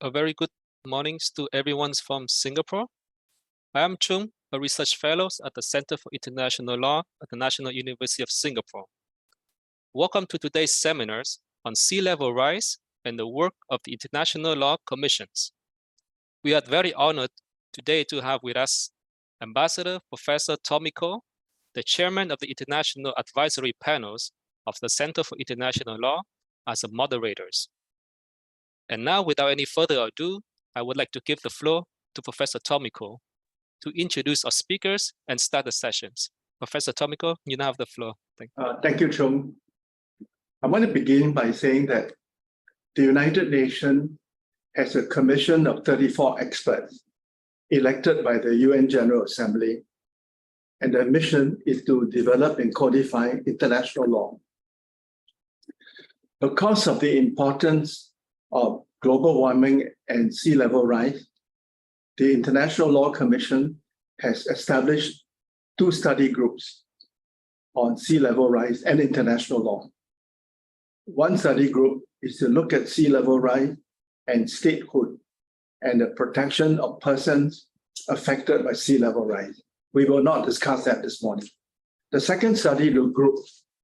A very good mornings to everyone from Singapore. I am Chung, a research fellow at the Center for International Law at the National University of Singapore. Welcome to today's seminars on sea level rise and the work of the International Law Commissions. We are very honored today to have with us Ambassador Professor Tommy Koh, the chairman of the International Advisory Panels of the Center for International Law, as moderators. And now, without any further ado, I would like to give the floor to Professor Tommy Koh to introduce our speakers and start the sessions. Professor Tommy Koh, you now have the floor. Thank you, Chung. I want to begin by saying that the United Nations has a commission of 34 experts elected by the UN General Assembly, and their mission is to develop and codify international law. Because of the importance of global warming and sea level rise, the International Law Commission has established two study groups on sea level rise and international law. One study group is to look at sea level rise and statehood and the protection of persons affected by sea level rise. We will not discuss that this morning. The second study group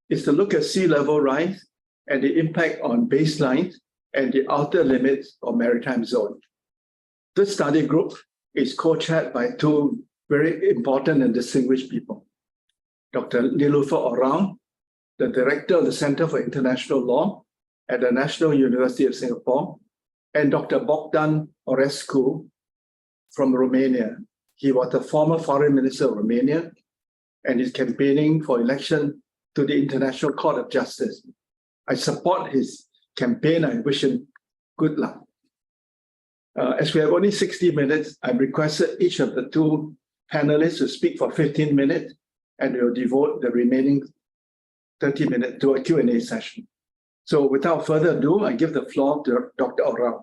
is to look at sea level rise and the impact on baselines and the outer limits of maritime zone. This study group is co-chaired by two very important and distinguished people. Dr. Niloufar Orang, the director of the Center for International Law at the National University of Singapore, and Dr. Bogdan Orescu from Romania. He was the former foreign minister of Romania and is campaigning for election to the International Court of Justice. I support his campaign. I wish him good luck. As we have only 60 minutes, I've requested each of the two panelists to speak for 15 minutes, and we'll devote the remaining 30 minutes to a Q&A session. So without further ado, I give the floor to Dr. Orang.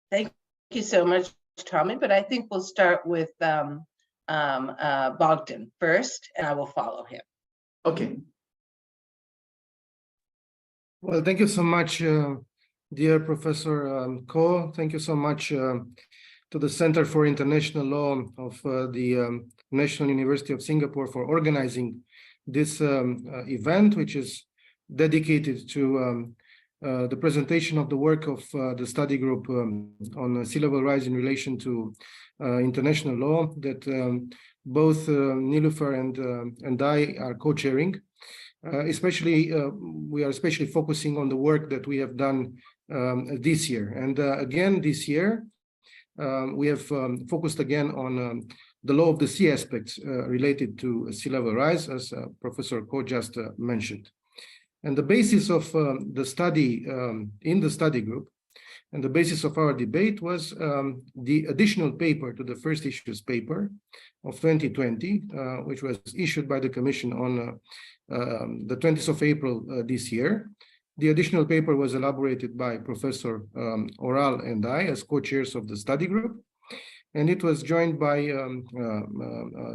Thank you so much, Tommy, but I think we'll start with Bogdan first, and I will follow him. Okay. Well, thank you so much, dear Professor Koh. Thank you so much to the Center for International Law of the National University of Singapore for organizing this event, which is dedicated to the presentation of the work of the study group on sea level rise in relation to international law that both Niloufar and I are co-chairing. We are especially focusing on the work that we have done this year. And again, this year, we have focused again on the law of the sea aspects related to sea level rise, as Professor Koh just mentioned. And the basis of the study in the study group and the basis of our debate was the additional paper to the first issues paper of 2020, which was issued by the Commission on the 20th of April this year. The additional paper was elaborated by Professor Oral and I as co-chairs of the study group, and it was joined by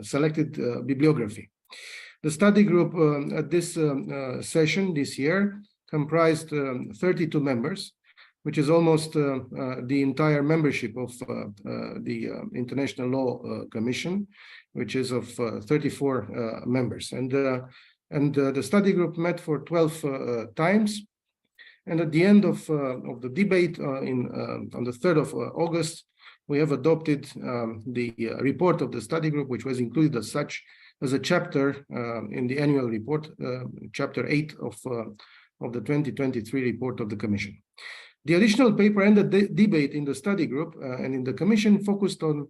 selected bibliography. The study group at this session this year comprised 32 members, which is almost the entire membership of the International Law Commission, which is of 34 members. And the study group met for 12 times. And at the end of the debate on the 3rd of August, we have adopted the report of the study group, which was included as such as a chapter in the annual report, chapter 8 of the 2023 report of the Commission. The additional paper and the debate in the study group and in the Commission focused on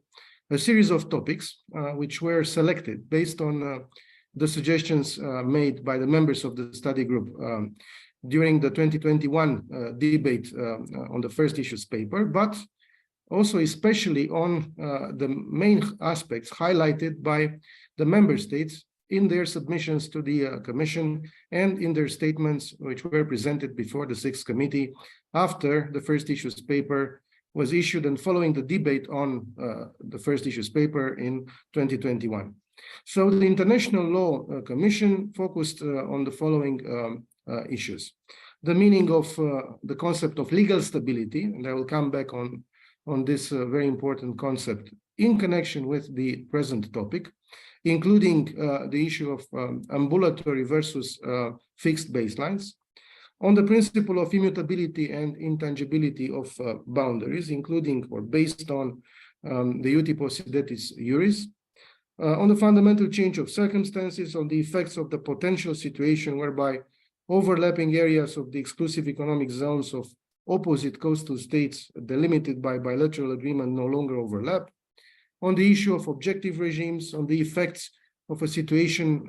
a series of topics which were selected based on the suggestions made by the members of the study group during the 2021 debate on the first issues paper, but also especially on the main aspects highlighted by the member states in their submissions to the Commission and in their statements which were presented before the Sixth Committee after the first issues paper was issued and following the debate on the first issues paper in 2021. So the International Law Commission focused on the following issues. the meaning of the concept of legal stability, and I will come back on this very important concept in connection with the present topic, including the issue of ambulatory versus fixed baselines, on the principle of immutability and intangibility of boundaries, including or based on the uti possidetis juris, on the fundamental change of circumstances, on the effects of the potential situation whereby overlapping areas of the exclusive economic zones of opposite coastal states delimited by bilateral agreement no longer overlap, on the issue of objective regimes, on the effects of a situation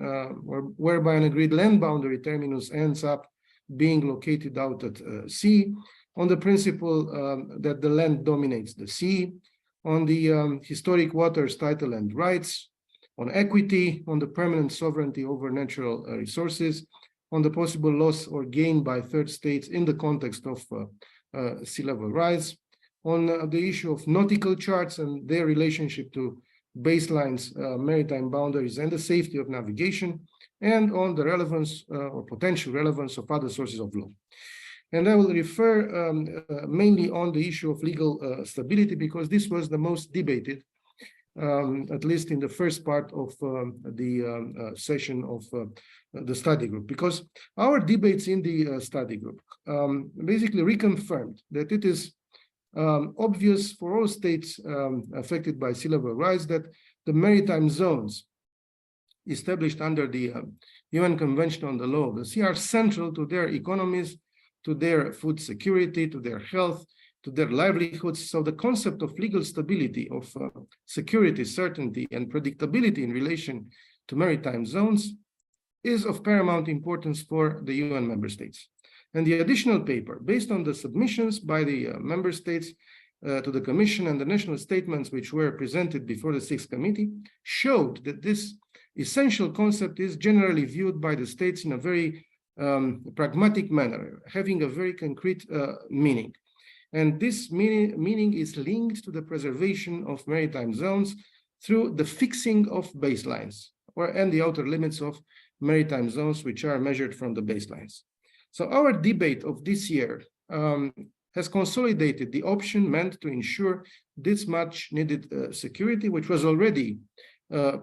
whereby an agreed land boundary terminus ends up being located out at sea, on the principle that the land dominates the sea, on the historic waters title and rights, on equity, on the permanent sovereignty over natural resources, on the possible loss or gain by third states in the context of sea level rise, on the issue of nautical charts and their relationship to baselines, maritime boundaries, and the safety of navigation, and on the relevance or potential relevance of other sources of law. And I will refer mainly on the issue of legal stability, because this was the most debated, at least in the first part of the session of the study group, because our debates in the study group basically reconfirmed that it is obvious for all states affected by sea level rise that the maritime zones established under the UN Convention on the Law of the Sea are central to their economies, to their food security, to their health, to their livelihoods. So the concept of legal stability, of security, certainty, and predictability in relation to maritime zones is of paramount importance for the UN member states. And the additional paper, based on the submissions by the member states to the Commission and the national statements which were presented before the Sixth Committee, showed that this essential concept is generally viewed by the states in a very pragmatic manner, having a very concrete meaning. And this meaning is linked to the preservation of maritime zones through the fixing of baselines and the outer limits of maritime zones, which are measured from the baselines. So our debate of this year has consolidated the option meant to ensure this much needed security, which was already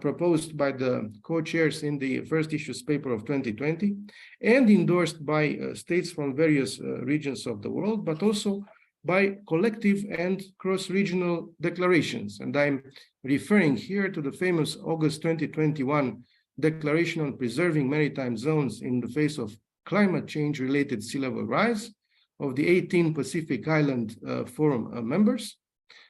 proposed by the co-chairs in the first issues paper of 2020 and endorsed by states from various regions of the world, but also by collective and cross-regional declarations. And I'm referring here to the famous August 2021 Declaration on Preserving Maritime Zones in the Face of Climate Change-Related Sea Level Rise of the 18 Pacific Island Forum members,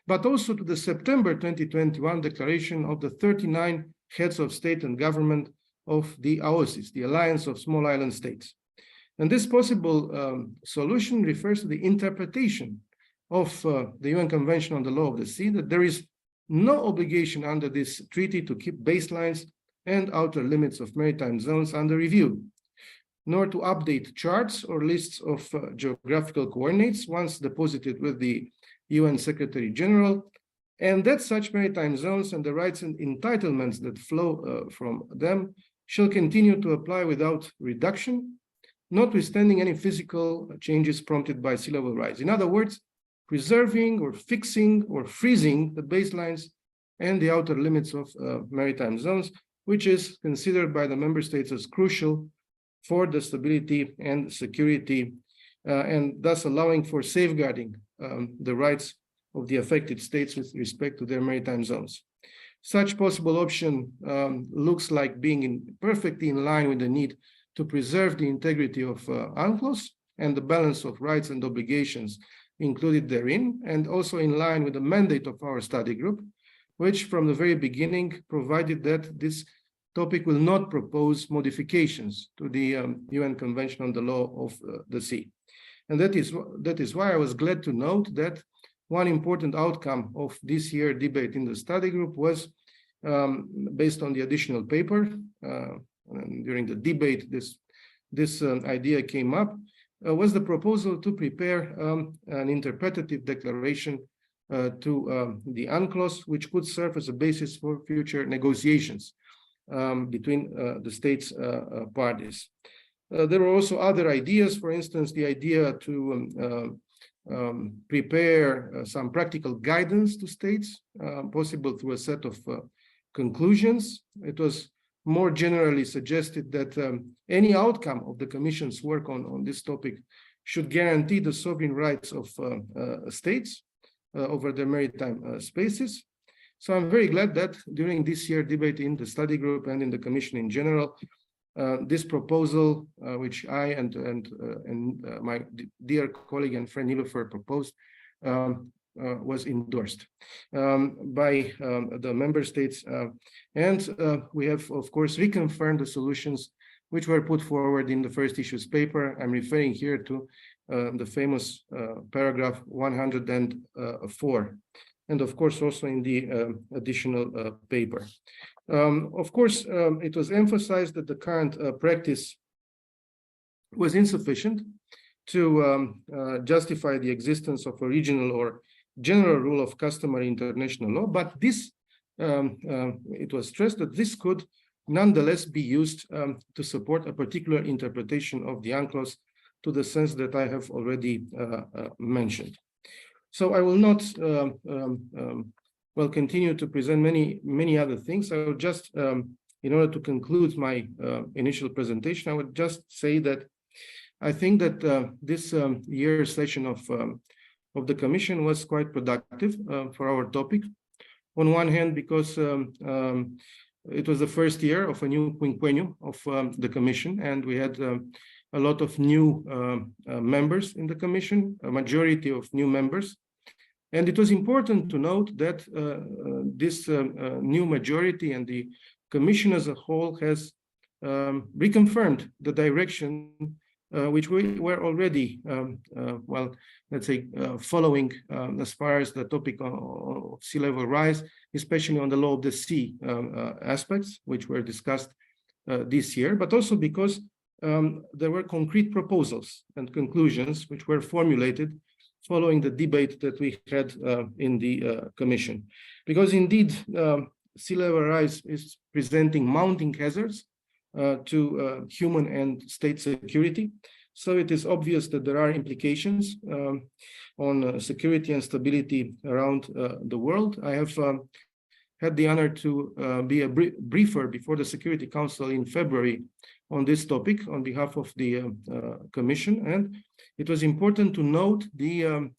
but also to the September 2021 declaration of the 39 heads of state and government of the AOSIS, the Alliance of Small Island States. And this possible solution refers to the interpretation of the UN Convention on the Law of the Sea, that there is no obligation under this treaty to keep baselines and outer limits of maritime zones under review, nor to update charts or lists of geographical coordinates once deposited with the UN Secretary General, and that such maritime zones and the rights and entitlements that flow from them shall continue to apply without reduction, notwithstanding any physical changes prompted by sea level rise. In other words, preserving or fixing or freezing the baselines and the outer limits of maritime zones, which is considered by the member states as crucial for the stability and security, and thus allowing for safeguarding the rights of the affected states with respect to their maritime zones. Such possible option looks like being perfectly in line with the need to preserve the integrity of UNCLOS and the balance of rights and obligations included therein, and also in line with the mandate of our study group, which from the very beginning provided that this topic will not propose modifications to the UN Convention on the Law of the Sea. And that is why I was glad to note that one important outcome of this year's debate in the study group was based on the additional paper. And during the debate, this idea came up, was the proposal to prepare an interpretative declaration to the UNCLOS, which could serve as a basis for future negotiations between the states' parties. There were also other ideas, for instance, the idea to prepare some practical guidance to states, possible through a set of conclusions. It was more generally suggested that any outcome of the Commission's work on this topic should guarantee the sovereign rights of states over their maritime spaces. So I'm very glad that during this year debate in the study group and in the Commission in general, this proposal, which I and my dear colleague and friend Nilofer proposed, was endorsed by the member states, and we have, of course, reconfirmed the solutions which were put forward in the first issues paper. I'm referring here to the famous paragraph 104, and of course also in the additional paper. Of course, it was emphasized that the current practice was insufficient to justify the existence of a regional or general rule of customary international law, but this, it was stressed that this could nonetheless be used to support a particular interpretation of the UNCLOS to the sense that I have already mentioned. So I will not continue to present many other things. I will just, in order to conclude my initial presentation, I would just say that I think that this year's session of the Commission was quite productive for our topic. On one hand, because it was the first year of a new quinquennium of the Commission, and we had a lot of new members in the Commission, a majority of new members. And it was important to note that this new majority and the Commission as a whole has reconfirmed the direction which we were already, let's say, following as far as the topic of sea level rise, especially on the law of the sea aspects, which were discussed this year, but also because there were concrete proposals and conclusions which were formulated following the debate that we had in the Commission. Because indeed, sea level rise is presenting mounting hazards to human and state security. So it is obvious that there are implications on security and stability around the world. I have had the honor to be a briefer before the Security Council in February on this topic on behalf of the Commission, and it was important to note the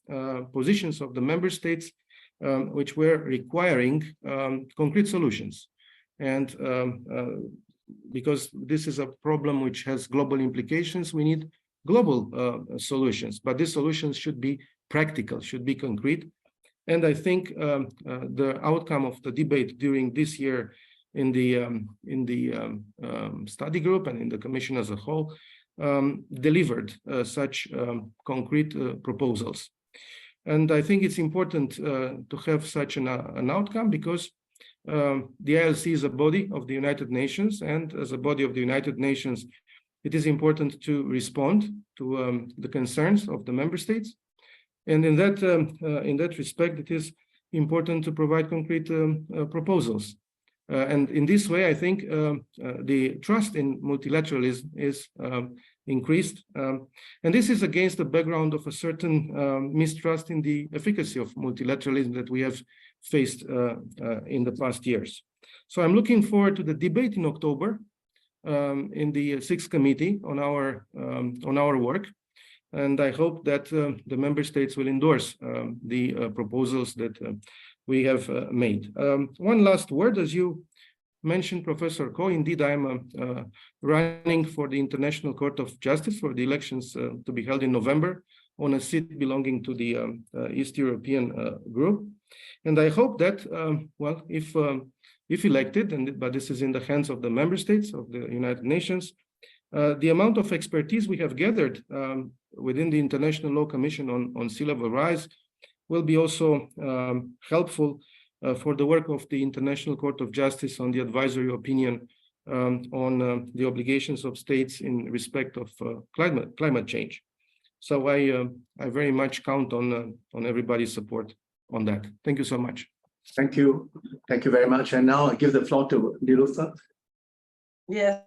positions of the member states which were requiring concrete solutions. And because this is a problem which has global implications, we need global solutions, but these solutions should be practical, should be concrete. And I think the outcome of the debate during this year in the study group and in the Commission as a whole delivered such concrete proposals. And I think it's important to have such an outcome because the ILC is a body of the United Nations, and as a body of the United Nations, it is important to respond to the concerns of the member states. And in that respect, it is important to provide concrete proposals. And in this way, I think the trust in multilateralism is increased. And this is against the background of a certain mistrust in the efficacy of multilateralism that we have faced in the past years. So I'm looking forward to the debate in October in the Sixth Committee on our work. And I hope that the member states will endorse the proposals that we have made. One last word, as you mentioned, Professor Ko, indeed, I'm running for the International Court of Justice for the elections to be held in November on a seat belonging to the East European group. And I hope that, if elected, but this is in the hands of the member states of the United Nations, the amount of expertise we have gathered within the International Law Commission on sea level rise will be also helpful for the work of the International Court of Justice on the advisory opinion on the obligations of states in respect of climate change. So I very much count on everybody's support on that. Thank you so much. Thank you. Thank you very much. And now I give the floor to Nilofer. Yes.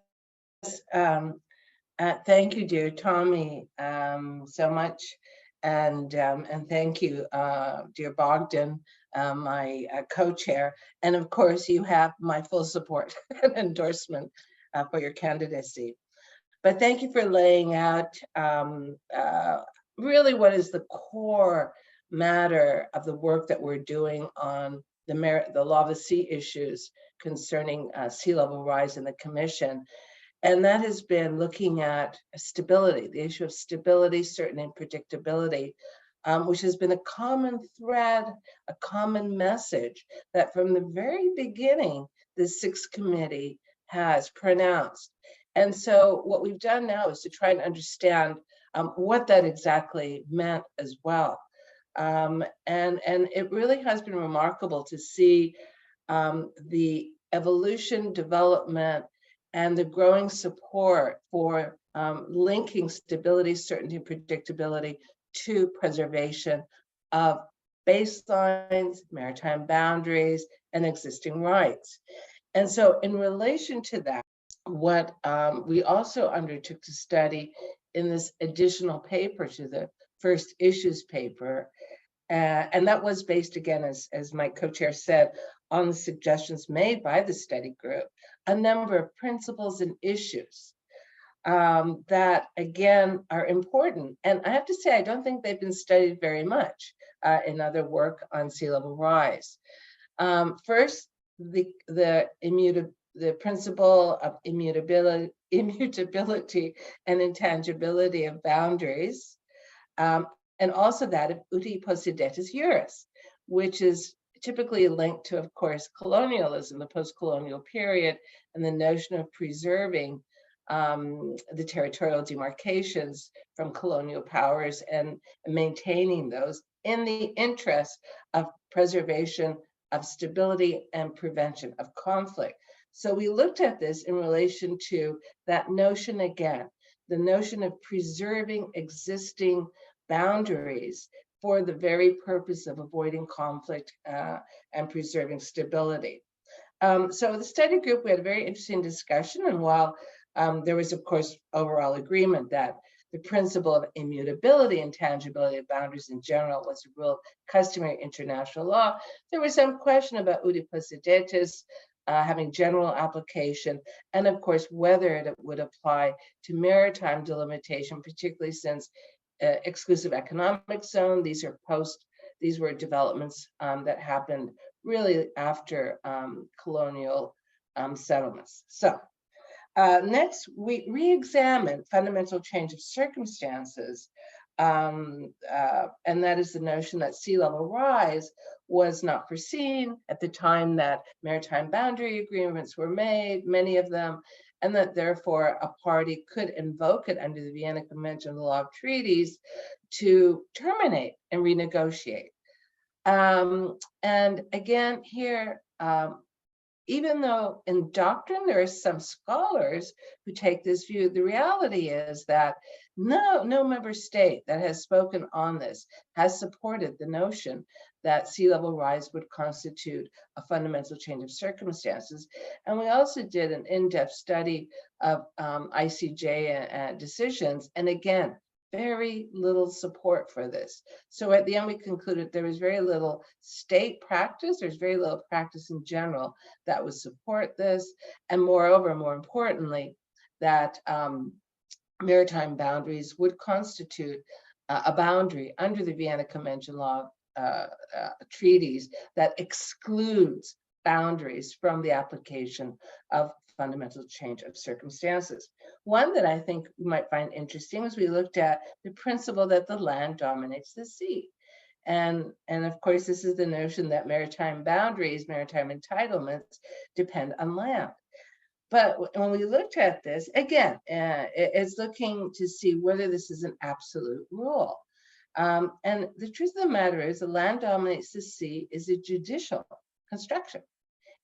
Thank you, dear Tommy, so much. And thank you, dear Bogdan, my co-chair. And of course, you have my full support and endorsement for your candidacy. But thank you for laying out really what is the core matter of the work that we're doing on the law of the sea issues concerning sea level rise in the Commission. And that has been looking at stability, the issue of stability, certainty, and predictability, which has been a common thread, a common message that from the very beginning, the Sixth Committee has pronounced. And so what we've done now is to try and understand what that exactly meant as well. And it really has been remarkable to see the evolution, development, and the growing support for linking stability, certainty, and predictability to preservation of baselines, maritime boundaries, and existing rights. And so in relation to that, what we also undertook to study in this additional paper to the first issues paper, and that was based again, as my co-chair said, on the suggestions made by the study group, a number of principles and issues that again are important. And I have to say, I don't think they've been studied very much in other work on sea level rise. First, the principle of immutability and intangibility of boundaries, and also that of uti possidetis juris, which is typically linked to, of course, colonialism, the post-colonial period, and the notion of preserving the territorial demarcations from colonial powers and maintaining those in the interest of preservation of stability and prevention of conflict. So we looked at this in relation to that notion again, the notion of preserving existing boundaries for the very purpose of avoiding conflict and preserving stability. So the study group, we had a very interesting discussion, and while there was, of course, overall agreement that the principle of immutability and tangibility of boundaries in general was a real customary international law, there was some question about uti possidetis having general application, and of course, whether it would apply to maritime delimitation, particularly since exclusive economic zone, these were developments that happened really after colonial settlements. So next, we re-examine fundamental change of circumstances, and that is the notion that sea level rise was not foreseen at the time that maritime boundary agreements were made, many of them, and that therefore a party could invoke it under the Vienna Convention, the law of treaties, to terminate and renegotiate. And again, here, even though in doctrine there are some scholars who take this view, the reality is that no member state that has spoken on this has supported the notion that sea level rise would constitute a fundamental change of circumstances. And we also did an in-depth study of ICJ decisions, and again, very little support for this. So at the end, we concluded there was very little state practice, there's very little practice in general that would support this. And moreover, more importantly, that maritime boundaries would constitute a boundary under the Vienna Convention law treaties that excludes boundaries from the application of fundamental change of circumstances. One that I think you might find interesting was we looked at the principle that the land dominates the sea. And of course, this is the notion that maritime boundaries, maritime entitlements depend on land. But when we looked at this, again, it's looking to see whether this is an absolute rule. And the truth of the matter is the land dominates the sea is a judicial construction.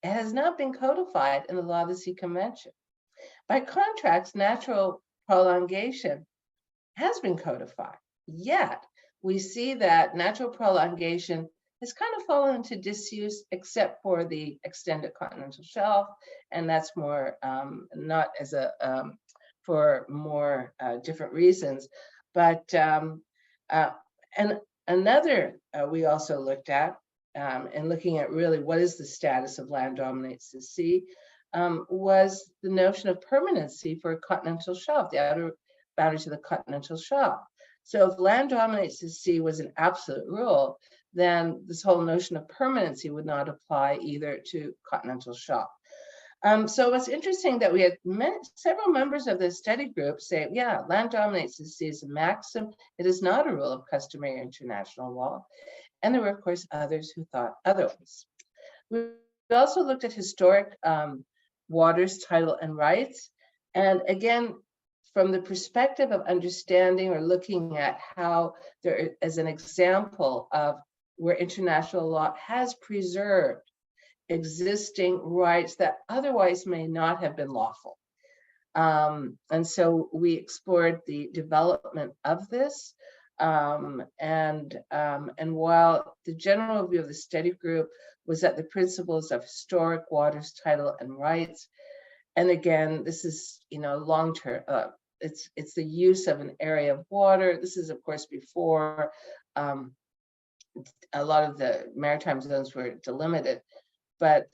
It has not been codified in the Law of the Sea Convention. By contrast, natural prolongation has been codified, yet we see that natural prolongation has kind of fallen into disuse except for the extended continental shelf, and that's more not as a for more different reasons. But and another we also looked at and looking at really what is the status of land dominates the sea was the notion of permanency for a continental shelf, the outer boundary to the continental shelf. So if land dominates the sea was an absolute rule, then this whole notion of permanency would not apply either to continental shelf. So it's interesting that we had several members of the study group say, yeah, land dominates the sea is a maxim. It is not a rule of customary international law. And there were, of course, others who thought otherwise. We also looked at historic waters, title, and rights. And again, from the perspective of understanding or looking at how there is an example of where international law has preserved existing rights that otherwise may not have been lawful. And so we explored the development of this. And while the general view of the study group was that the principles of historic waters, title, and rights, and again, this is, long-term, it's the use of an area of water. This is, of course, before a lot of the maritime zones were delimited, but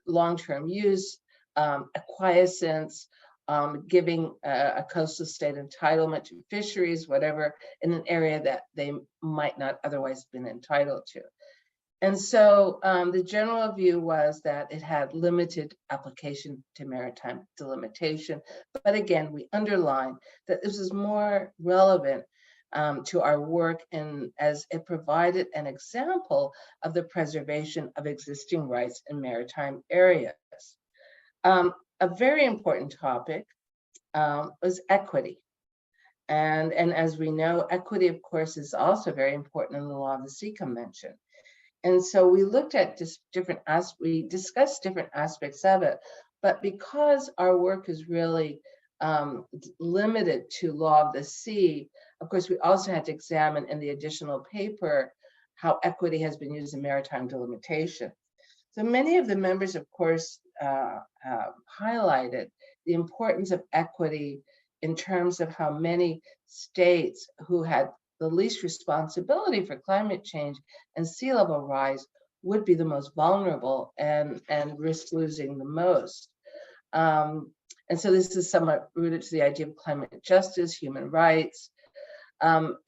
long-term use, acquiescence, giving a coastal state entitlement to fisheries, whatever, in an area that they might not otherwise have been entitled to. And so the general view was that it had limited application to maritime delimitation. But again, we underline that this is more relevant to our work as it provided an example of the preservation of existing rights in maritime areas. A very important topic was equity. And as we know, equity, of course, is also very important in the Law of the Sea Convention. And so we looked at just we discussed different aspects of it, but because our work is really limited to Law of the Sea, of course, we also had to examine in the additional paper how equity has been used in maritime delimitation. So many of the members, of course, highlighted the importance of equity in terms of how many states who had the least responsibility for climate change and sea level rise would be the most vulnerable and risk losing the most. And so this is somewhat rooted to the idea of climate justice, human rights.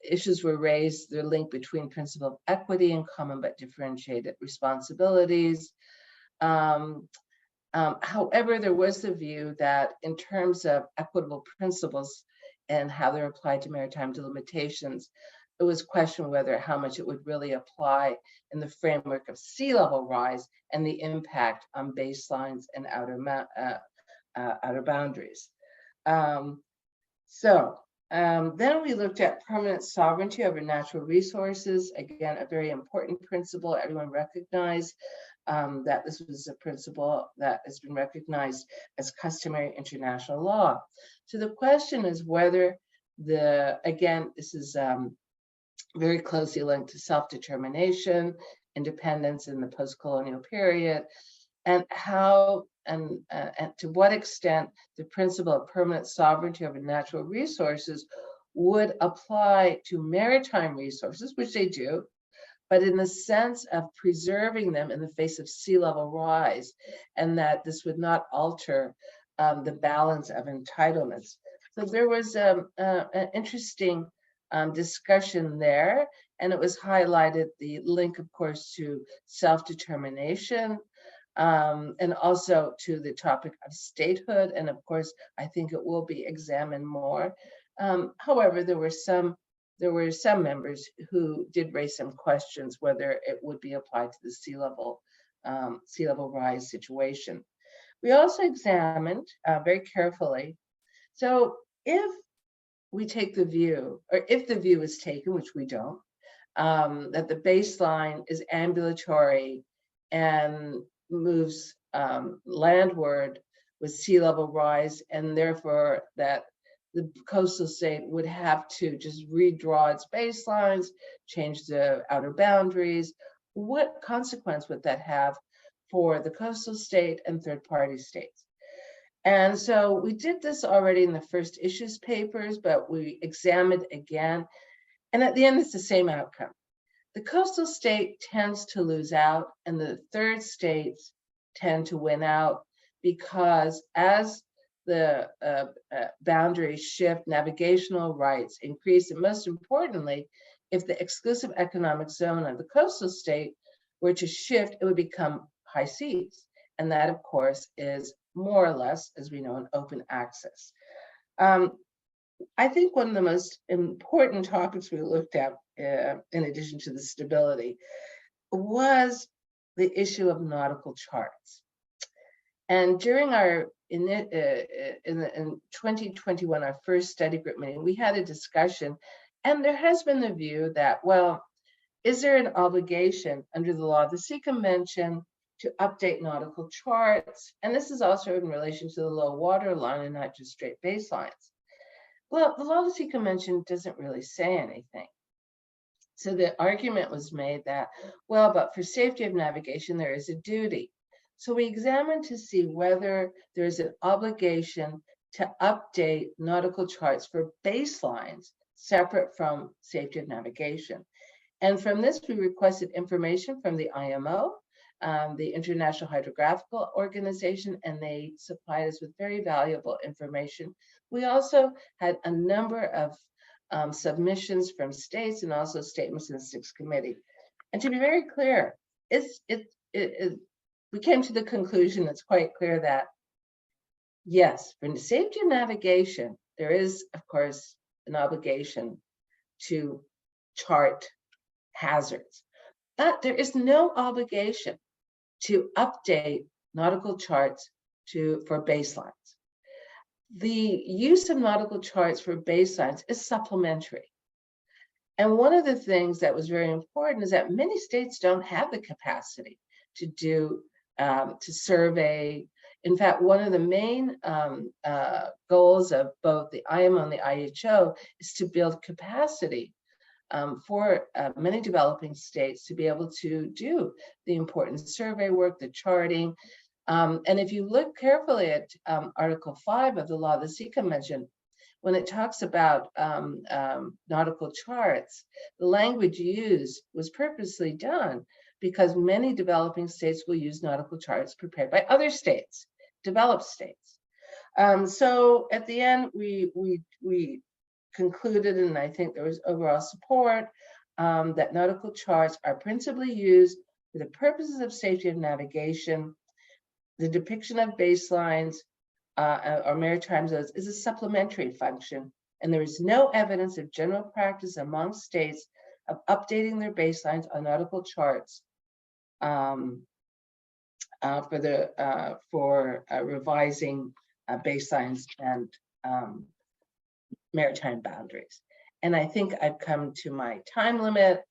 Issues were raised, the link between principle of equity and common but differentiated responsibilities. However, there was the view that in terms of equitable principles and how they're applied to maritime delimitations, it was questioned whether how much it would really apply in the framework of sea level rise and the impact on baselines and outer boundaries. Then we looked at permanent sovereignty over natural resources. Again, a very important principle. Everyone recognized that this was a principle that has been recognized as customary international law. So the question is whether again, this is very closely linked to self-determination, independence in the post-colonial period, and how and to what extent the principle of permanent sovereignty over natural resources would apply to maritime resources, which they do, but in the sense of preserving them in the face of sea level rise, and that this would not alter the balance of entitlements. So there was an interesting discussion there, and it was highlighted the link, of course, to self-determination, and also to the topic of statehood. And of course, I think it will be examined more. However, there were some members who did raise some questions whether it would be applied to the sea level rise situation. We also examined very carefully. So if we take the view, or if the view is taken, which we don't, that the baseline is ambulatory and moves landward with sea level rise, and therefore that the coastal state would have to just redraw its baselines, change the outer boundaries. What consequence would that have for the coastal state and third-party states? And so we did this already in the first issues papers, but we examined again. And at the end, it's the same outcome. The coastal state tends to lose out, and the third states tend to win out, because as the boundaries shift, navigational rights increase, and most importantly, if the exclusive economic zone of the coastal state were to shift, it would become high seas. And that, of course, is more or less, as we know, an open access. I think one of the most important topics we looked at, in addition to the stability, was the issue of nautical charts. And during our, in 2021, our first study group meeting, we had a discussion, and there has been the view that, well, is there an obligation under the Law of the Sea Convention to update nautical charts? And this is also in relation to the low water line and not just straight baselines. Well, the Law of the Sea Convention doesn't really say anything. So the argument was made that, well, but for safety of navigation, there is a duty. So we examined to see whether there's an obligation to update nautical charts for baselines separate from safety of navigation. And from this, we requested information from the IMO, the International Hydrographical Organization, and they supplied us with very valuable information. We also had a number of submissions from states and also statements in the Sixth Committee. And to be very clear, we came to the conclusion it's quite clear that, yes, for the safety of navigation, there is, of course, an obligation to chart hazards, but there is no obligation to update nautical charts for baselines. The use of nautical charts for baselines is supplementary. And one of the things that was very important is that many states don't have the capacity to do, to survey. In fact, one of the main goals of both the IMO and the IHO is to build capacity for many developing states to be able to do the important survey work, the charting. And if you look carefully at Article 5 of the Law of the Sea Convention, when it talks about nautical charts, the language used was purposely done because many developing states will use nautical charts prepared by other states, developed states. So at the end, we concluded, and I think there was overall support, that nautical charts are principally used for the purposes of safety of navigation. The depiction of baselines or maritime zones is a supplementary function, and there is no evidence of general practice among states of updating their baselines on nautical charts for revising baselines and maritime boundaries. And I think I've come to my time limit.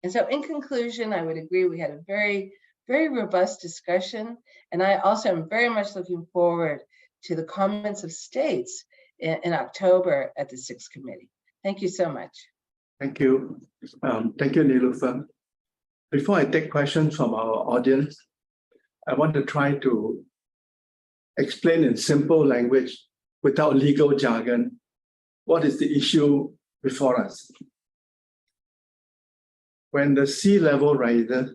And so in conclusion, I would agree we had a very, very robust discussion. And I also am very much looking forward to the comments of states in October at the Sixth Committee. Thank you so much. Thank you. Thank you, Niloufar. Before I take questions from our audience, I want to try to explain in simple language, without legal jargon, what is the issue before us. When the sea level rises,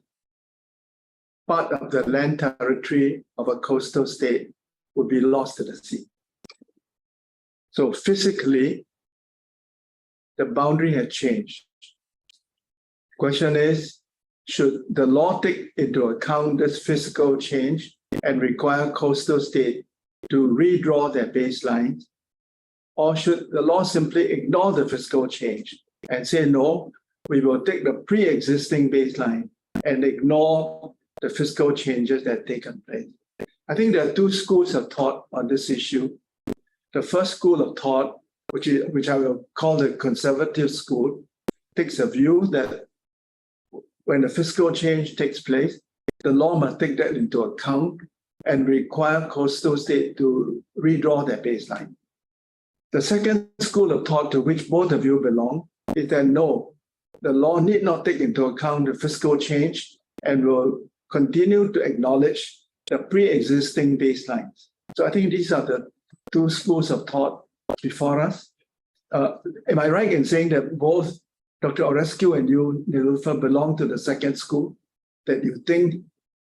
part of the land territory of a coastal state would be lost to the sea. So physically, the boundary has changed. Question is, should the law take into account this physical change and require coastal state to redraw their baselines? Or should the law simply ignore the physical change and say, no, we will take the pre-existing baseline and ignore the physical changes that have taken place? I think there are two schools of thought on this issue. The first school of thought, which I will call the conservative school, takes a view that when the physical change takes place, the law must take that into account and require coastal state to redraw their baseline. The second school of thought, to which both of you belong, is that no, the law need not take into account the physical change and will continue to acknowledge the pre-existing baselines. So I think these are the two schools of thought before us. Am I right in saying that both Dr. Orescu and you, Nilofer, belong to the second school, that you think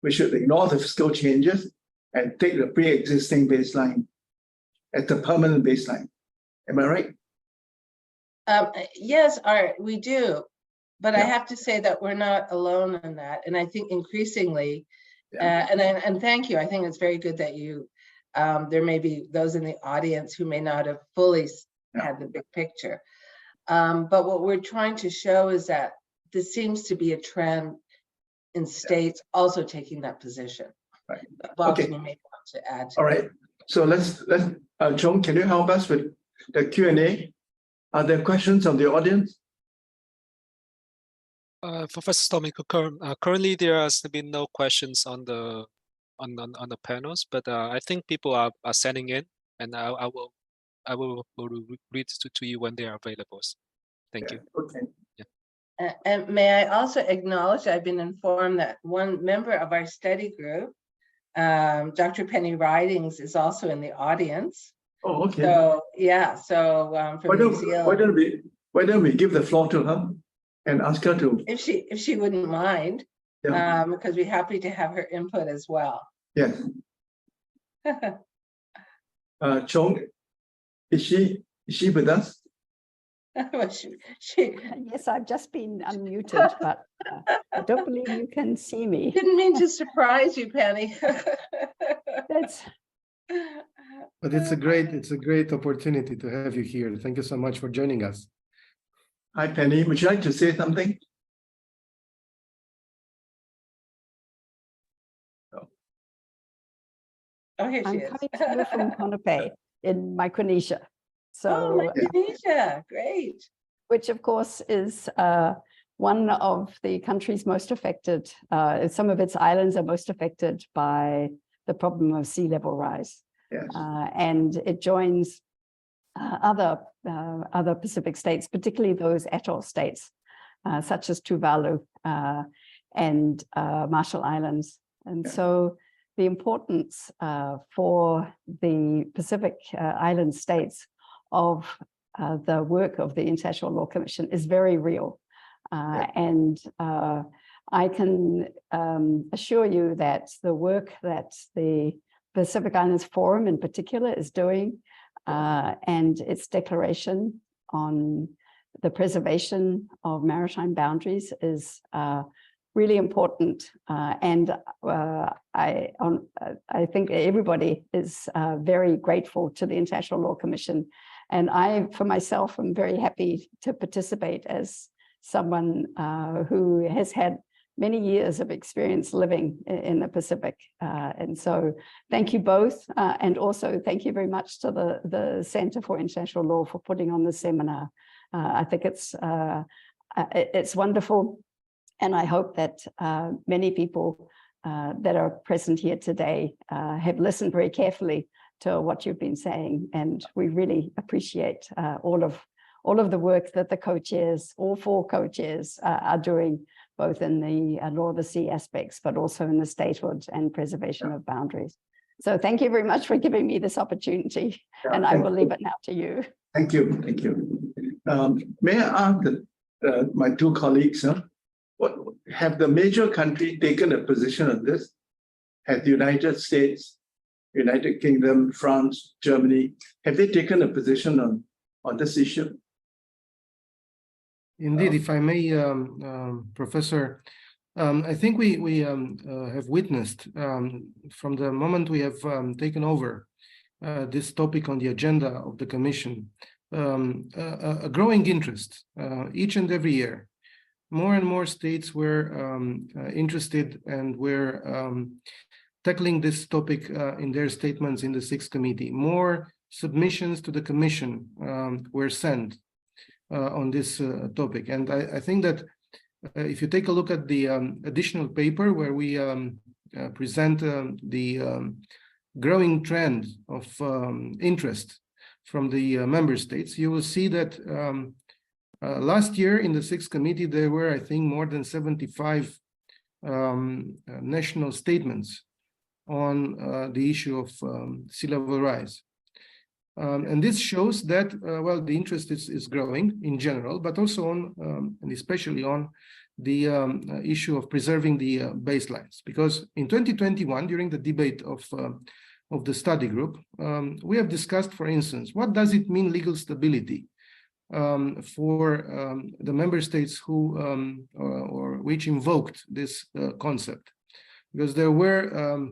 we should ignore the fiscal changes and take the pre-existing baseline as the permanent baseline? Am I right? Yes, we do. But I Yeah. have to say that we're not alone in that. And I think increasingly, and thank you, I think it's very good that you, there may be those in the audience who may not have fully had the big picture. But what we're trying to show is that this seems to be a trend in states also taking that position. Right. Bob, Okay. you may want to add. All right. So let's Chung, can you help us with the Q&A? Are there questions from the audience? Professor Stormy, currently there has been no questions on the panels, but I think people are sending in, and I will read to you when they are available. Thank you. Okay. And may I also acknowledge, I've been informed that one member of our study group, Dr. Penny Ridings, is also in the audience. Oh, okay. So yeah, so from New Zealand. Why don't we give the floor to her and ask her to? If she wouldn't mind, Yeah. because we're happy to have her input as well. Yes. Chung, is she with us? Well, Yes, I've just been unmuted, but I don't believe you can see me. didn't mean to surprise you, Penny. That's But it's a great opportunity to have you here. Thank you so much for joining us. Hi, Penny. Would you like to say something? Oh, here she I'm is. coming to you from Ponape in Micronesia. Oh, So, Micronesia, great. which of course is one of the countries most affected. Some of its islands are most affected by the problem of sea level rise. Yes. And it joins other Pacific states, particularly those atoll states, such as Tuvalu and Marshall Islands. And Yeah. so the importance for the Pacific Island states of the work of the International Law Commission is very real. And I can assure you that the work that the Pacific Islands Forum in particular is doing and its declaration on the preservation of maritime boundaries is really important. And I think everybody is very grateful to the International Law Commission. And I, for myself, am very happy to participate as someone who has had many years of experience living in the Pacific. And so thank you both. And also thank you very much to the Center for International Law for putting on this seminar. I think it's wonderful. And I hope that many people that are present here today have listened very carefully to what you've been saying. And we really appreciate all of the work that the co-chairs, all four co-chairs are doing, both in the law of the sea aspects, but also in the statehood and preservation of boundaries. So thank you very much for giving me this opportunity. And I will leave it now to you. Thank you. Thank you. May I ask my two colleagues, what have the major countries taken a position on this? Have the United States, United Kingdom, France, Germany, have they taken a position on this issue? Indeed, if I may, Professor, I think we have witnessed from the moment we have taken over this topic on the agenda of the Commission, a growing interest each and every year. More and more states were interested and were tackling this topic in their statements in the Sixth Committee. More submissions to the Commission were sent on this topic. And I think that if you take a look at the additional paper where we present the growing trend of interest from the member states, you will see that last year in the Sixth Committee, there were, I think, more than 75 national statements on the issue of sea level rise. And this shows that, well, the interest is growing in general, but also on, and especially on the issue of preserving the baselines. Because in 2021, during the debate of the study group, we have discussed, for instance, what does it mean legal stability for the member states who or which invoked this concept? Because there were,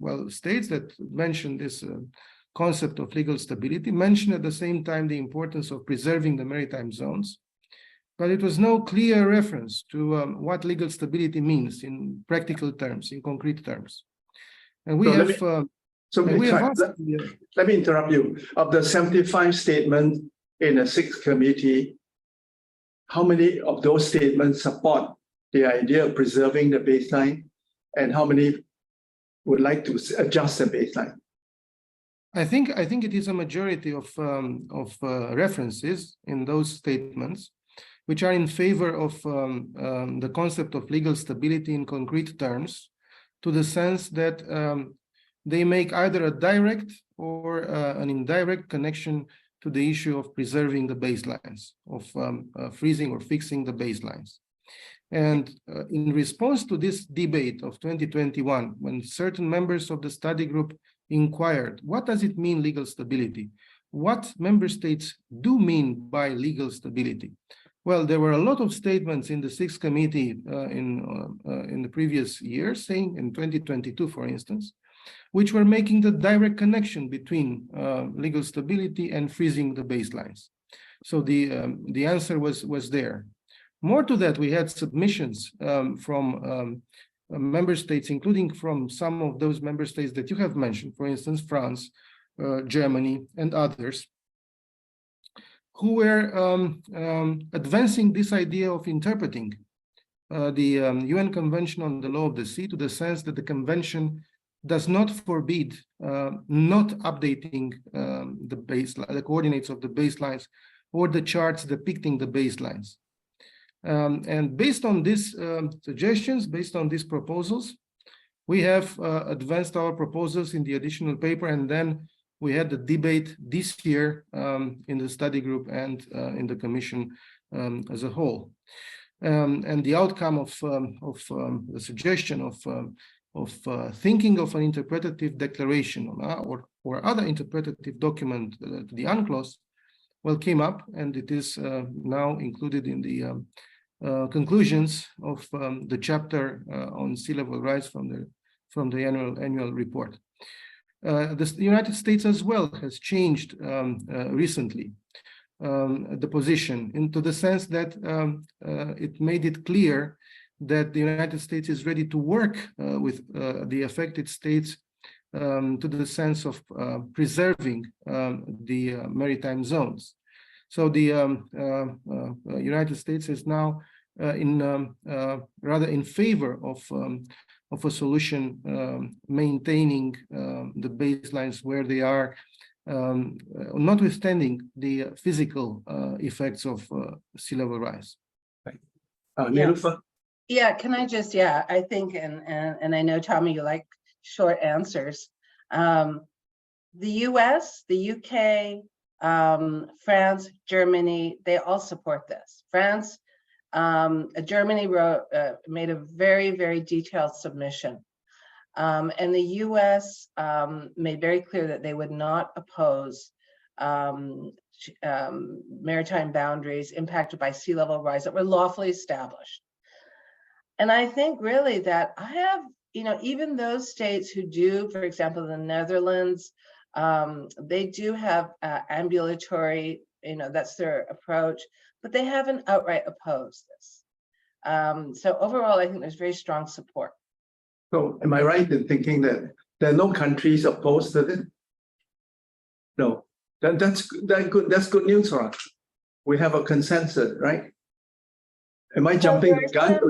well, states that mentioned this concept of legal stability, mentioned at the same time the importance of preserving the maritime zones, but it was no clear reference to what legal stability means in practical terms, in concrete terms. And we let me interrupt you. Of the 75 statements in the 6th committee, how many of those statements support the idea of preserving the baseline, and how many would like to adjust the baseline? I think it is a majority of references in those statements which are in favor of the concept of legal stability in concrete terms, to the sense that they make either a direct or an indirect connection to the issue of preserving the baselines, of freezing or fixing the baselines. And in response to this debate of 2021, when certain members of the study group inquired, what does it mean, legal stability? What member states do mean by legal stability? Well, there were a lot of statements in the 6th committee in the previous year, saying in 2022, for instance, which were making the direct connection between legal stability and freezing the baselines. So the answer was there. More to that, we had submissions from member states, including from some of those member states that you have mentioned, for instance, France, Germany, and others, who were advancing this idea of interpreting the UN Convention on the Law of the Sea, to the sense that the convention does not forbid not updating the baseline, the coordinates of the baselines, or the charts depicting the baselines. And based on these suggestions, based on these proposals, we have advanced our proposals in the additional paper, and then we had the debate this year in the study group and in the Commission as a whole. And the outcome of the suggestion of thinking of an interpretative declaration or other interpretative document to the UNCLOS, well, came up, and it is now included in the conclusions of the chapter on sea level rise from the annual report. The United States as well has changed recently the position, into the sense that it made it clear that the United States is ready to work with the affected states to the sense of preserving the maritime zones. So the United States is now rather in favor of a solution maintaining the baselines where they are, notwithstanding the physical effects of sea level rise. Niloufar? Yeah, can I just, I think, and I know, Tommy, you like short answers. The US, the UK, France, Germany, they all support this. France, Germany made a very, very detailed submission. And the US made very clear that they would not oppose maritime boundaries impacted by sea level rise that were lawfully established. And I think really that I have, even those states who do, for example, the Netherlands, they do have ambulatory, that's their approach, but they haven't outright opposed this. So overall, I think there's very strong support. So am I right in thinking that there are no countries opposed to it? No, that's good news for us. We have a consensus, right? Am I jumping the gun?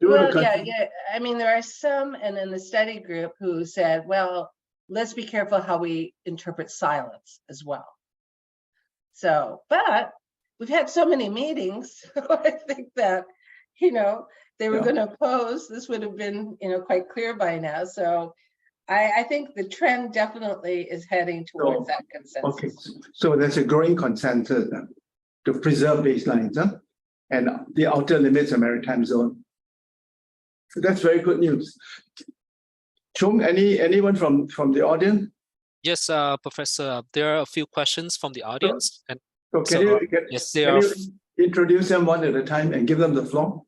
Yeah. I mean, there are some, and in the study group, who said, well, let's be careful how we interpret silence as well. So, but we've had so many meetings, I think that, they were going to oppose, this would have been, quite clear by now. So I think the trend definitely is heading towards that Okay, consensus. so there's a growing consensus to preserve baselines and the outer limits of maritime zone. So that's very good news. Chung, anyone from the audience? Yes, Professor, there are a few questions from the audience, and So So, yes, there can are. you introduce them one at a time and give them the floor?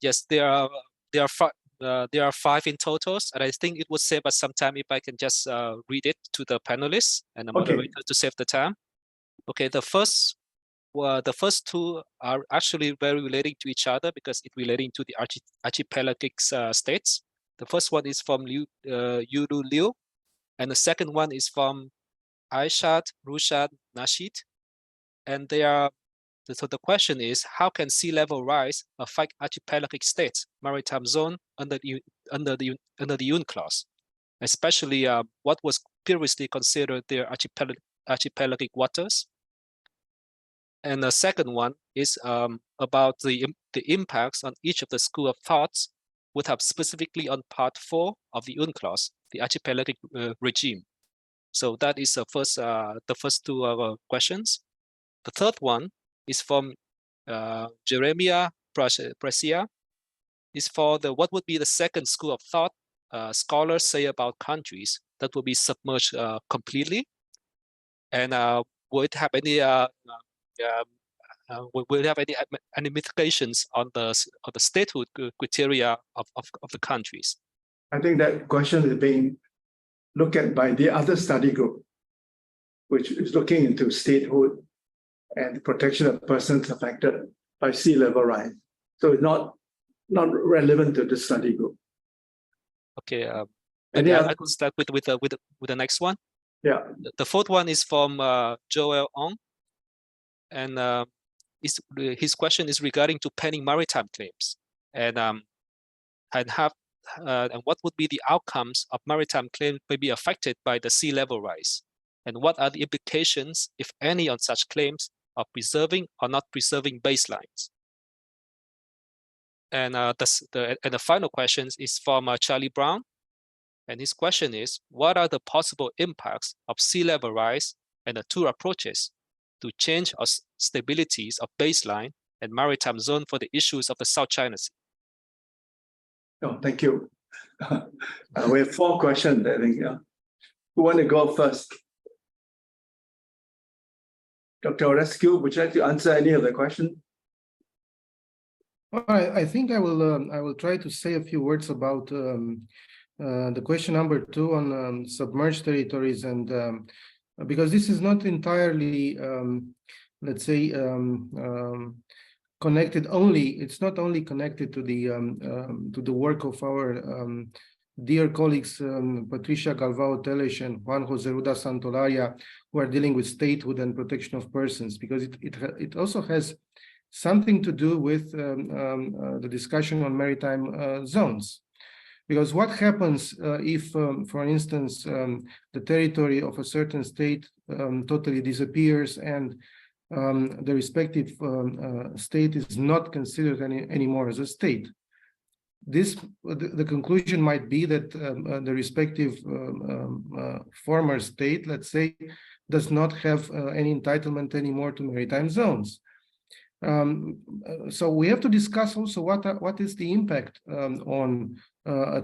Yes, there are five in totals, and I think it would save us some time if I can just read it to the panelists and the Okay. moderator to save the time. Okay, the first two are actually very relating to each other because it's relating to the archipelagic states. The first one is from Yulu Liu, and the second one is from Aishat Rushad Nasheed, and they are. So the question is, how can sea level rise affect archipelagic states, maritime zone under the UNCLOS, especially what was previously considered their archipelagic waters? And the second one is about the impacts on each of the school of thoughts, would have specifically on part 4 of the UNCLOS, the archipelagic regime. So that is the first two questions. The third one is from Jeremiah Brescia. Is for what would be the second school of thought scholars say about countries that will be submerged completely, and will it have any will it have any mitigations on the statehood criteria of the countries? I think that question is being looked at by the other study group, which is looking into statehood and protection of persons affected by sea level rise. So it's not relevant to the study group. Okay, Any I other? could start with the next one. Yeah. The fourth one is from Joel Ong, and his question is regarding to pending maritime claims, and what would be the outcomes of maritime claims may be affected by the sea level rise, and what are the implications, if any, on such claims of preserving or not preserving baselines. And the final question is from Charlie Brown, and his question is, what are the possible impacts of sea level rise and the two approaches to change or stabilities of baseline and maritime zone for the issues of the South China Sea? Oh, thank you. We have 4 questions, I think. Yeah. Who want to go first? Dr. Orescu, would you like to answer any of the questions? Well, I think I will try to say a few words about the question number 2 on submerged territories, and because this is not entirely, let's say, connected only. It's not only connected to the work of our dear colleagues Patricia Galvao Teles and Juan Jose Ruda Santolaria, who are dealing with statehood and protection of persons, because it also has something to do with the discussion on maritime zones. Because what happens if, for instance, the territory of a certain state totally disappears and the respective state is not considered anymore as a state? The conclusion might be that the respective former state, let's say, does not have any entitlement anymore to maritime zones. So we have to discuss also what is the impact on a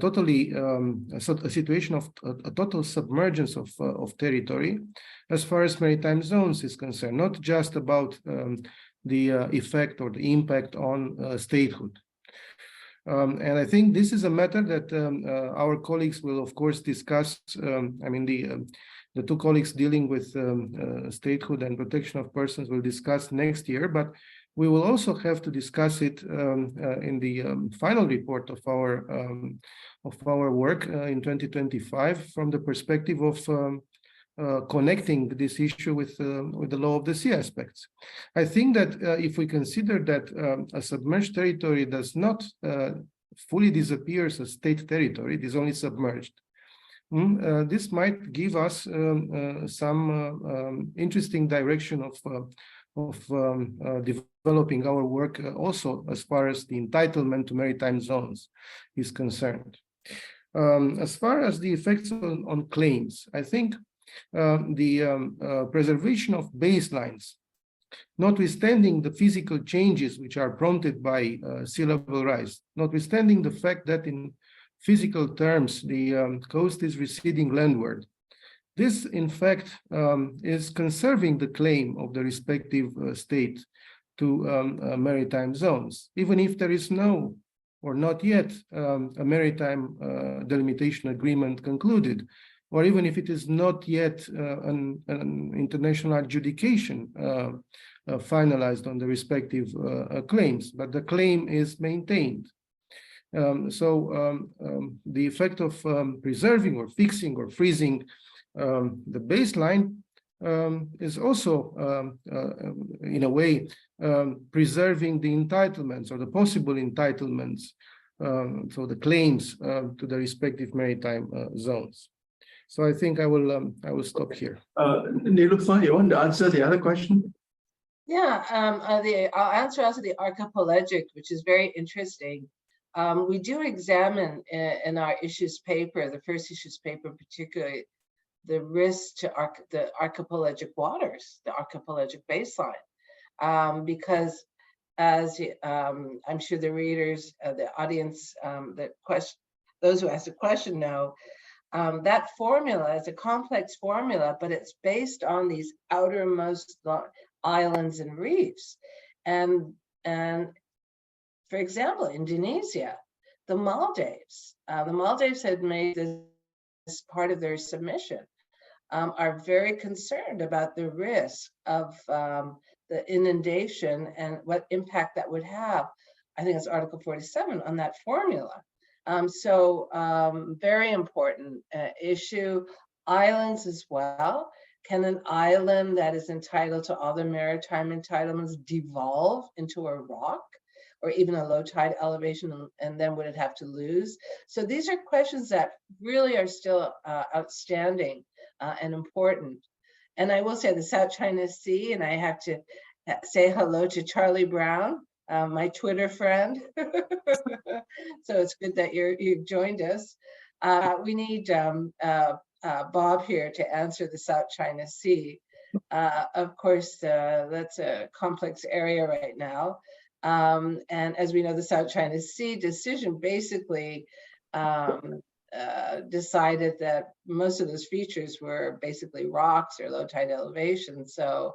situation of a total submergence of territory as far as maritime zones is concerned, not just about the effect or the impact on statehood. And I think this is a matter that our colleagues will, of course, discuss. I mean, the 2 colleagues dealing with statehood and protection of persons will discuss next year, but we will also have to discuss it in the final report of our work in 2025 from the perspective of connecting this issue with the law of the sea aspects. I think that if we consider that a submerged territory does not fully disappear as a state territory, it is only submerged. This might give us some interesting direction of developing our work also as far as the entitlement to maritime zones is concerned. As far as the effects on claims, I think the preservation of baselines, notwithstanding the physical changes which are prompted by sea level rise, notwithstanding the fact that in physical terms the coast is receding landward, this in fact is conserving the claim of the respective state to maritime zones, even if there is no or not yet a maritime delimitation agreement concluded, or even if it is not yet an international adjudication finalized on the respective claims, but the claim is maintained. The effect of preserving or fixing or freezing the baseline is also, in a way, preserving the entitlements or the possible entitlements, so the claims to the respective maritime zones. So I think I will stop here. Niloufar, you want to answer the other question? Yeah, I'll answer also the archipelagic, which is very interesting. We do examine in our issues paper, the first issues paper particularly, the risk to the archipelagic waters, the archipelagic baseline, because as I'm sure the readers, the audience, those who asked the question know, that formula is a complex formula, but it's based on these outermost islands and reefs. And for example, Indonesia, the Maldives had made this part of their submission, are very concerned about the risk of the inundation and what impact that would have. I think it's Article 47 on that formula. Very important issue. Islands as well. Can an island that is entitled to all the maritime entitlements devolve into a rock or even a low tide elevation, and then would it have to lose? So these are questions that really are still outstanding and important. And I will say the South China Sea, and I have to say hello to Charlie Brown, my Twitter friend. So it's good that you joined us. We need Bob here to answer the South China Sea. Of course, that's a complex area right now. And as we know, the South China Sea decision basically decided that most of those features were basically rocks or low tide elevation. So,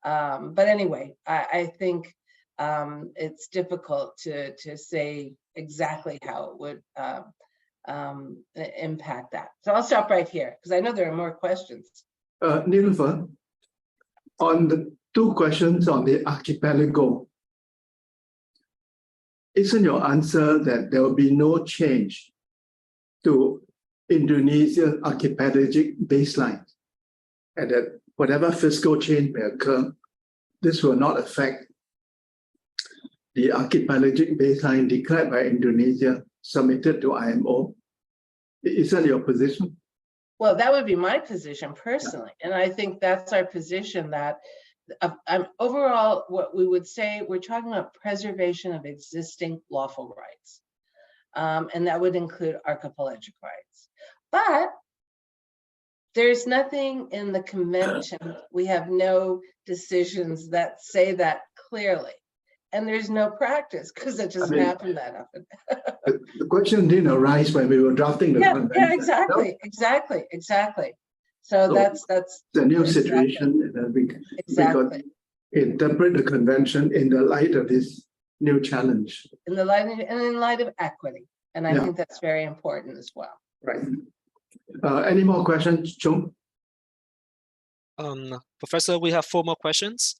but anyway, I think it's difficult to say exactly how it would impact that. So I'll stop right here because I know there are more questions. Niloufar, on the two questions on the archipelago, isn't your answer that there will be no change to Indonesian archipelagic baseline, and that whatever fiscal change may occur, this will not affect the archipelagic baseline declared by Indonesia, submitted to IMO? Isn't your position? Well, that would be my position personally. And I think that's our position, that overall, what we would say, we're talking about preservation of existing lawful rights. And that would include archipelagic rights. But there's nothing in the convention, we have no decisions that say that clearly. And there's no practice because it doesn't happen that often. The question didn't arise when we were drafting the convention. Yeah, exactly. So that's the new situation, and we could interpret the convention in the light of this new challenge. In light of equity, and I think that's very important as well. Right. Any more questions, Chung? Professor, we have 4 more questions.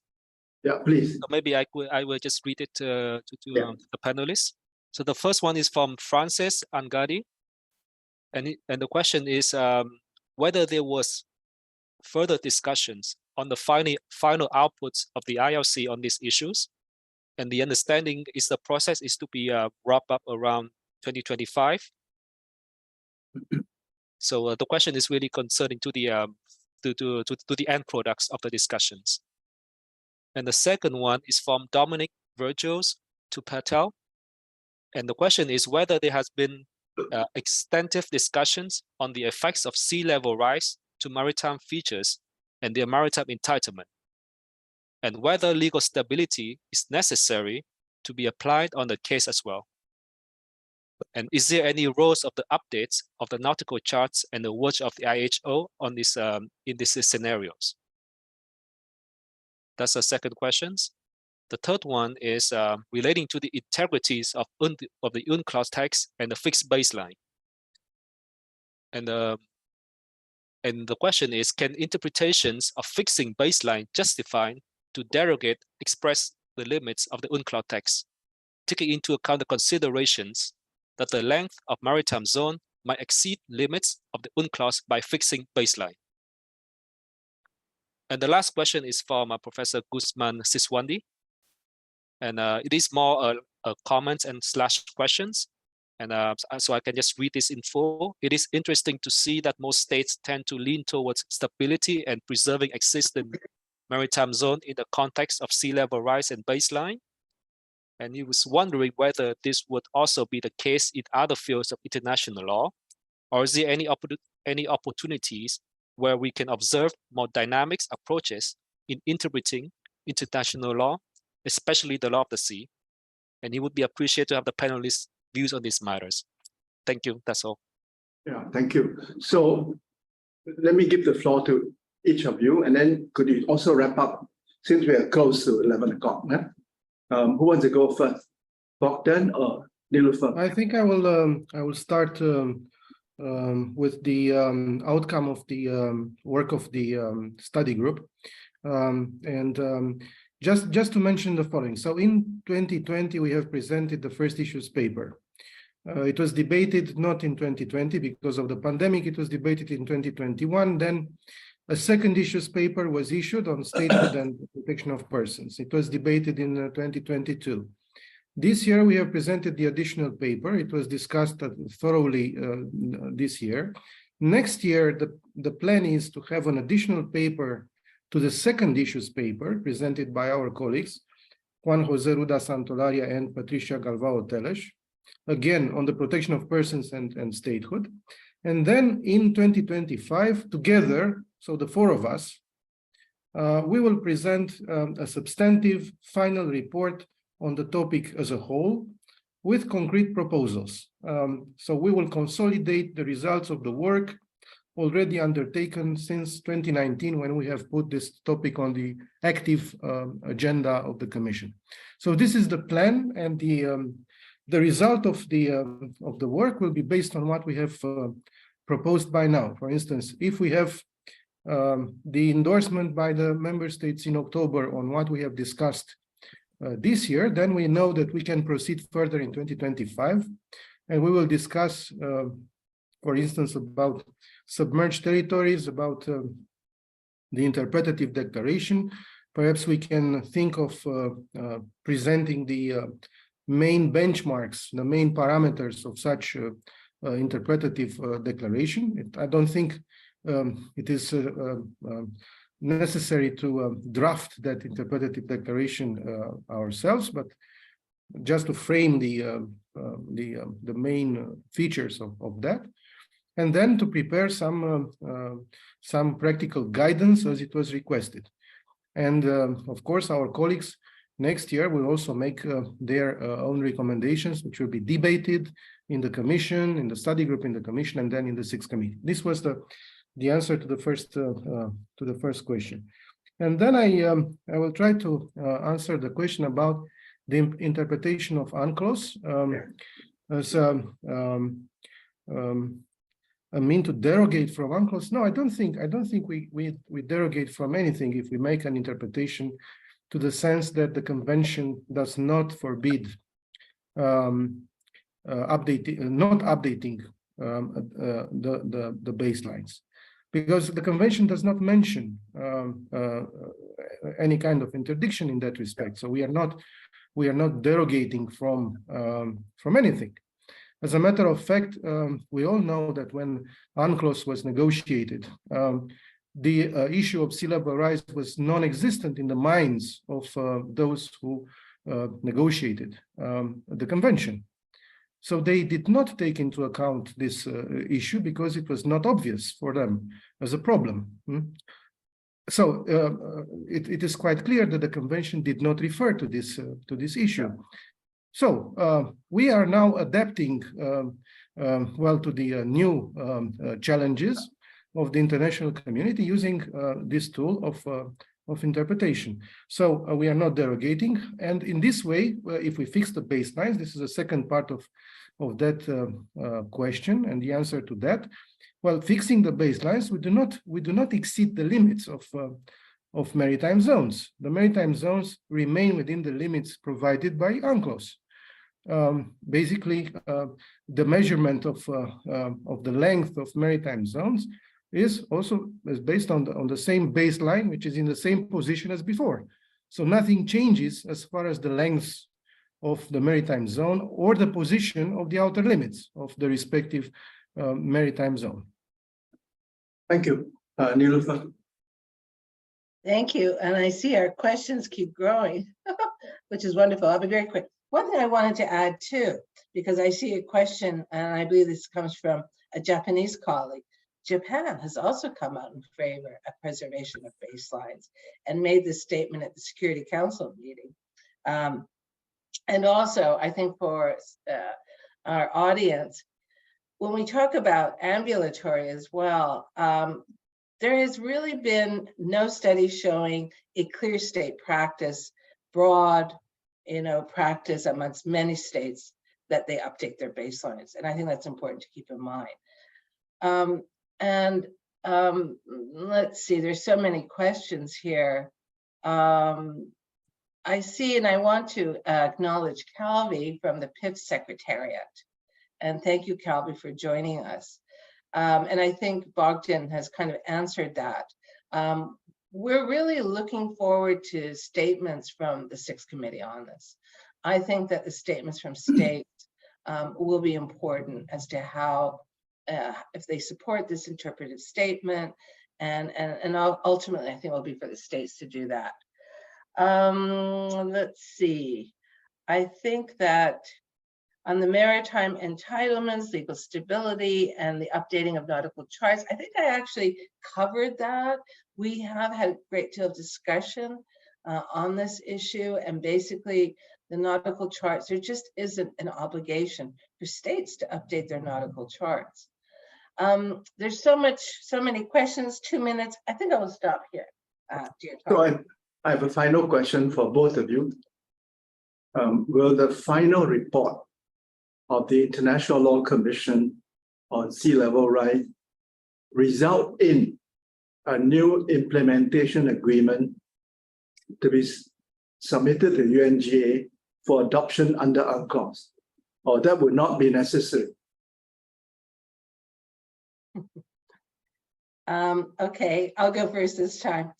Yeah, please. So maybe I will just read it to the panelists. So the first one is from Francis Angadi, and the question is whether there was further discussions on the final outputs of the ILC on these issues, and the understanding is the process is to be wrapped up around 2025. So the question is really concerning to the end products of the discussions. And the second one is from Dominic Virgils to Patel. And the question is whether there has been extensive discussions on the effects of sea level rise to maritime features and their maritime entitlement, and whether legal stability is necessary to be applied on the case as well. And is there any roles of the updates of the nautical charts and the work of the IHO on this in these scenarios? That's the second question. The third one is relating to the integrities of the UNCLOS text and the fixed baseline. And the question is, can interpretations of fixing baseline justify to derogate express the limits of the UNCLOS text, taking into account the considerations that the length of maritime zone might exceed limits of the UNCLOS by fixing baseline? And the last question is from Professor Guzman Siswandi. And it is more a comments and slash questions. And so I can just read this in full. It is interesting to see that most states tend to lean towards stability and preserving existing maritime zone in the context of sea level rise and baseline. And he was wondering whether this would also be the case in other fields of international law, or is there any opportunities where we can observe more dynamic approaches in interpreting international law, especially the law of the sea? And he would be appreciated to have the panelists' views on these matters. Thank you. That's all. Yeah, thank you. So let me give the floor to each of you, and then could you also wrap up since we are close to 11 o'clock? Yeah? Who wants to go first, Bogdan or Niloufar? I think I will start with the outcome of the work of the study group, just to mention the following. So in 2020 we have presented the first issues paper. It was debated not in 2020 because of the pandemic. It was debated in 2021. Then a second issues paper was issued on statehood and protection of persons. It was debated in 2022. This year, we have presented the additional paper. It was discussed thoroughly this year. Next year, the plan is to have an additional paper to the second issues paper presented by our colleagues, Juan Jose Ruda Santolaria and Patricia Galvao Teles, again on the protection of persons and statehood. And then in 2025, together, so the four of us, we will present a substantive final report on the topic as a whole with concrete proposals. So we will consolidate the results of the work already undertaken since 2019 when we have put this topic on the active agenda of the Commission. So this is the plan, and the result of the work will be based on what we have proposed by now. For instance, if we have the endorsement by the member states in October on what we have discussed this year, then we know that we can proceed further in 2025, and we will discuss, for instance, about submerged territories, about the interpretative declaration. Perhaps we can think of presenting the main benchmarks, the main parameters of such interpretative declaration. I don't think it is necessary to draft that interpretative declaration ourselves, but just to frame the main features of that, and then to prepare some practical guidance as it was requested. And of course, our colleagues next year will also make their own recommendations, which will be debated in the Commission, in the study group in the Commission, and then in the Sixth Committee. This was the answer to the first question. And then I will try to answer the question about the interpretation of UNCLOS as a mean to derogate from UNCLOS. No, I don't think we derogate from anything if we make an interpretation to the sense that the convention does not forbid not updating the baselines, because the convention does not mention any kind of interdiction in that respect. So we are not derogating from anything. As a matter of fact, we all know that when UNCLOS was negotiated, the issue of sea level rise was non-existent in the minds of those who negotiated the convention. So they did not take into account this issue because it was not obvious for them as a problem. So it is quite clear that the convention did not refer to this issue. So we are now adapting well to the new challenges of the international community using this tool of interpretation. So we are not derogating, and in this way, if we fix the baselines, this is the second part of that question and the answer to that. Well, fixing the baselines, we do not exceed the limits of maritime zones. The maritime zones remain within the limits provided by UNCLOS. Basically, the measurement of the length of maritime zones is based on the same baseline, which is in the same position as before. So nothing changes as far as the length of the maritime zone or the position of the outer limits of the respective maritime zone. Thank you. Niloufar. Thank you. And I see our questions keep growing, which is wonderful. I'll be very quick. One thing I wanted to add too, because I see a question, and I believe this comes from a Japanese colleague. Japan has also come out in favor of preservation of baselines and made this statement at the Security Council meeting. And also, I think for our audience, when we talk about ambulatory as well, there has really been no study showing a clear state practice, broad, practice amongst many states that they update their baselines. And I think that's important to keep in mind. Let's see, there's so many questions here. I see, and I want to acknowledge Calvi from the PIF Secretariat. And thank you, Calvi, for joining us. And I think Bogdan has kind of answered that. We're really looking forward to statements from the Sixth Committee on this. I think that the statements from states will be important as to how, if they support this interpretive statement, and ultimately, I think it will be for the states to do that. Let's see. I think that on the maritime entitlements, legal stability, and the updating of nautical charts, I think I actually covered that. We have had a great deal of discussion on this issue, and basically the nautical charts, there just isn't an obligation for states to update their nautical charts. There's so many questions, 2 minutes. I think I will stop here. So I have a final question for both of you. Will the final report of the International Law Commission on Sea Level Rise result in a new implementation agreement to be submitted to UNGA for adoption under UNCLOS, or that would not be necessary? Okay, I'll go first this time.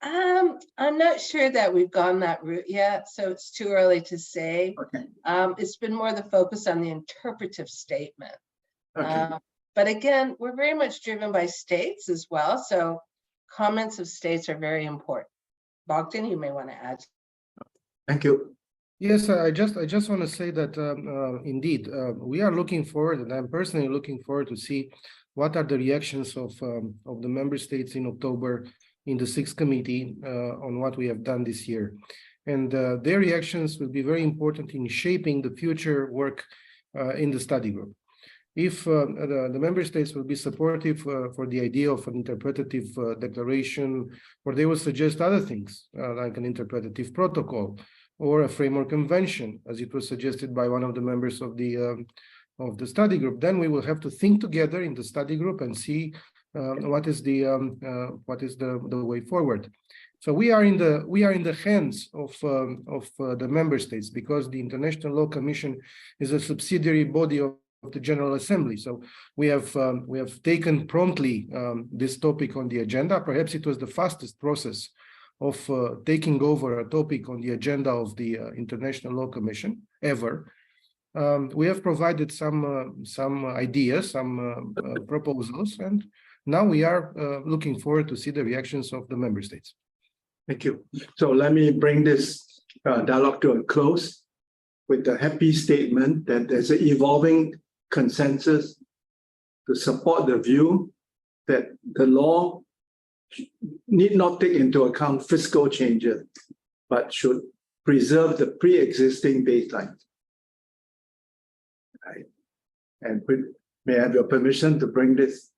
I'm not sure that we've gone that route yet, so it's too early to say. Okay. It's been more the focus on the interpretive statement. Okay. But again, we're very much driven by states as well, so comments of states are very important. Bogdan, you may want to add. Thank you. Yes, I just want to say that indeed we are looking forward, and I'm personally looking forward to see what are the reactions of the member states in October in the Sixth Committee on what we have done this year. And their reactions will be very important in shaping the future work in the study group. If the member states will be supportive for the idea of an interpretative declaration, or they will suggest other things like an interpretative protocol or a framework convention, as it was suggested by one of the members of the study group, then we will have to think together in the study group and see what is the way forward. So we are in the hands of the member states, because the International Law Commission is a subsidiary body of the General Assembly. So we have taken promptly this topic on the agenda. Perhaps it was the fastest process of taking over a topic on the agenda of the International Law Commission ever. We have provided some ideas, some proposals, and now we are looking forward to see the reactions of the member states. Thank you. So let me bring this dialogue to a close. with the happy statement that there's an evolving consensus to support the view that the law need not take into account fiscal changes, but should preserve the pre-existing baseline. Right. And may I have your permission to bring this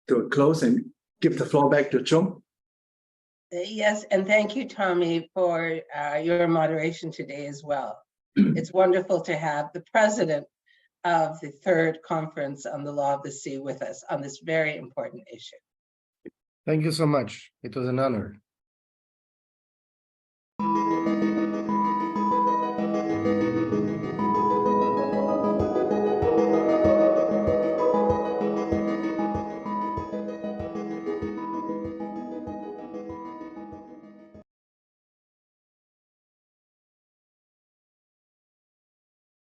to a close and give the floor back to Chung? Yes, and thank you, Tommy, for your moderation today as well. It's wonderful to have the president of the third conference on the law of the sea with us on this very important issue. Thank you so much. It was an honor.